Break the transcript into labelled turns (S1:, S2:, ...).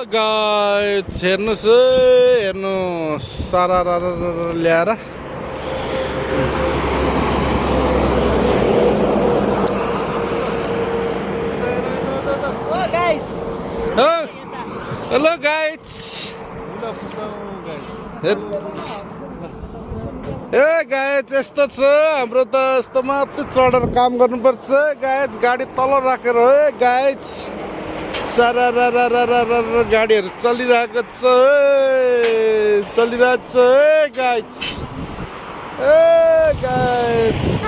S1: guys हेर्नुस् हेर्नु सारा ल्याएर हेलो गाइस ए गाइस यस्तो छ हाम्रो त यस्तो मात्र चढेर काम गर्नुपर्छ गाइस गाडी तल राखेर हो गाइस सारा गाडीहरू चलिरहेको छ गाइस ए गाइस